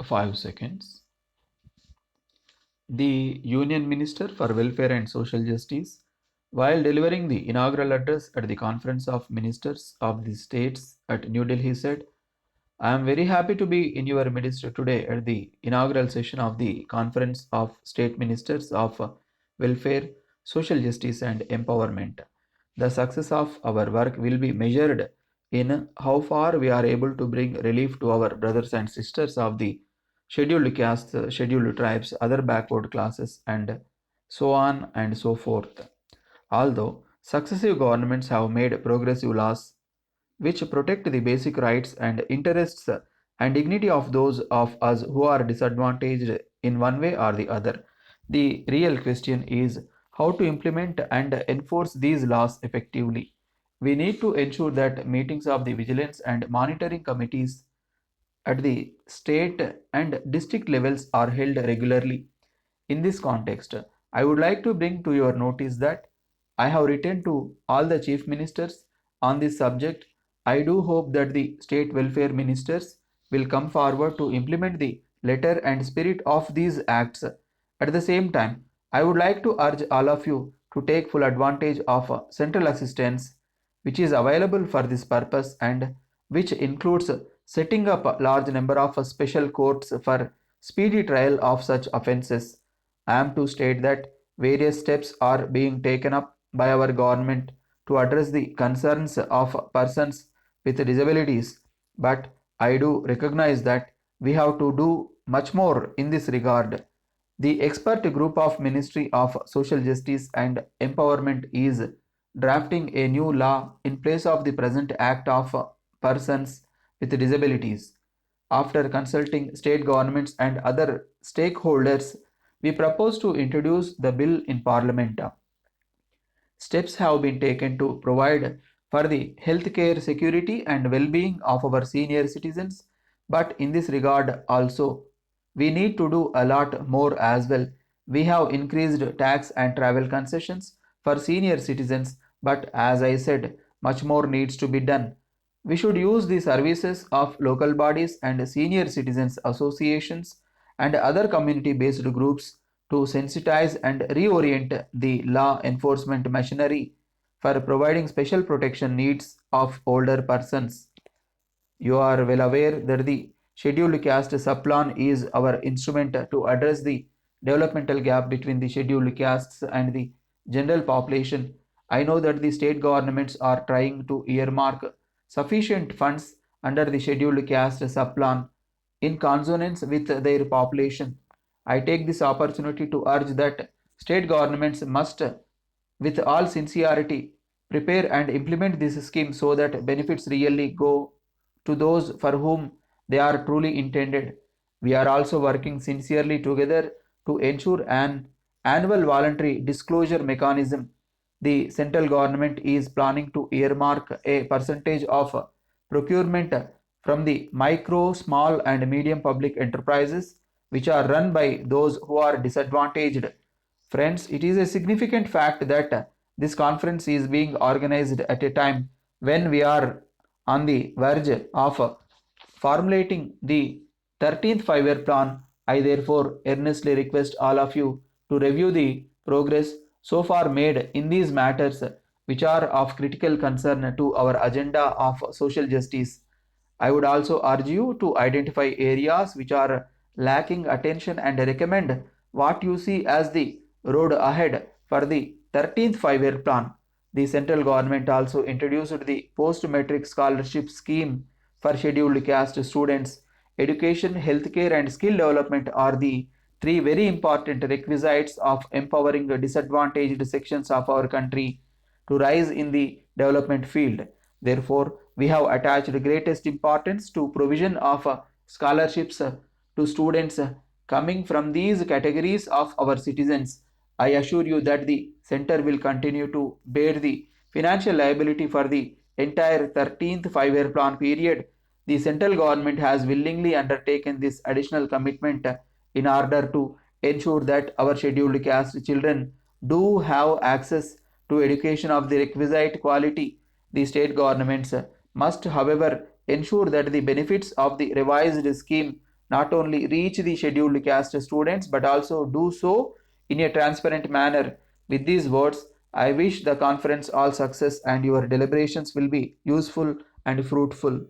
5 seconds. The Union Minister for Welfare and Social Justice, while delivering the inaugural address at the Conference of Ministers of the States at New Delhi, said, I am very happy to be in your midst today at the inaugural session of the Conference of State Ministers of Welfare, Social Justice and Empowerment. The success of our work will be measured in how far we are able to bring relief to our brothers and sisters of the scheduled castes, scheduled tribes, other backward classes, and so on and so forth. Although successive governments have made progressive laws which protect the basic rights and interests and dignity of those of us who are disadvantaged in one way or the other. The real question is how to implement and enforce these laws effectively. We need to ensure that meetings of the vigilance and monitoring committees at the state and district levels are held regularly. In this context, I would like to bring to your notice that I have written to all the chief ministers on this subject. I do hope that the state welfare ministers will come forward to implement the letter and spirit of these acts. At the same time, I would like to urge all of you to take full advantage of central assistance which is available for this purpose and which includes setting up a large number of special courts for speedy trial of such offences. I am to state that various steps are being taken up by our government to address the concerns of persons with disabilities, but I do recognize that we have to do much more in this regard. The expert group of Ministry of Social Justice and Empowerment is drafting a new law in place of the present Act of Persons with Disabilities. After consulting state governments and other stakeholders, we propose to introduce the bill in Parliament. Steps have been taken to provide for the healthcare security and well-being of our senior citizens, but in this regard also we need to do a lot more as well. We have increased tax and travel concessions for senior citizens, but as I said, much more needs to be done. We should use the services of local bodies and senior citizens associations and other community based groups to sensitize and reorient the law enforcement machinery for providing special protection needs of older persons. You are well aware that the scheduled caste subplan is our instrument to address the developmental gap between the scheduled castes and the general population. I know that the state governments are trying to earmark sufficient funds under the scheduled caste subplan in consonance with their population. I take this opportunity to urge that state governments must, with all sincerity, prepare and implement this scheme so that benefits really go to those for whom they are truly intended. We are also working sincerely together to ensure an annual voluntary disclosure mechanism. The central government is planning to earmark a percentage of procurement from the micro, small, and medium public enterprises which are run by those who are disadvantaged. Friends, it is a significant fact that this conference is being organized at a time when we are on the verge of formulating the 13th 5 year plan. I therefore earnestly request all of you to review the progress so far made in these matters which are of critical concern to our agenda of social justice. I would also urge you to identify areas which are lacking attention and recommend what you see as the road ahead for the 13th 5 year plan. The central government also introduced the post metric scholarship scheme for scheduled caste students. Education, healthcare, and skill development are the three very important requisites of empowering the disadvantaged sections of our country to rise in the development field. Therefore, we have attached greatest importance to provision of scholarships to students coming from these categories of our citizens. I assure you that the center will continue to bear the financial liability for the entire 13th 5 year plan period. The central government has willingly undertaken this additional commitment in order to ensure that our scheduled caste children do have access to education of the requisite quality. The state governments must, however, ensure that the benefits of the revised scheme not only reach the scheduled caste students but also do so in a transparent manner. With these words, I wish the conference all success and your deliberations will be useful and fruitful.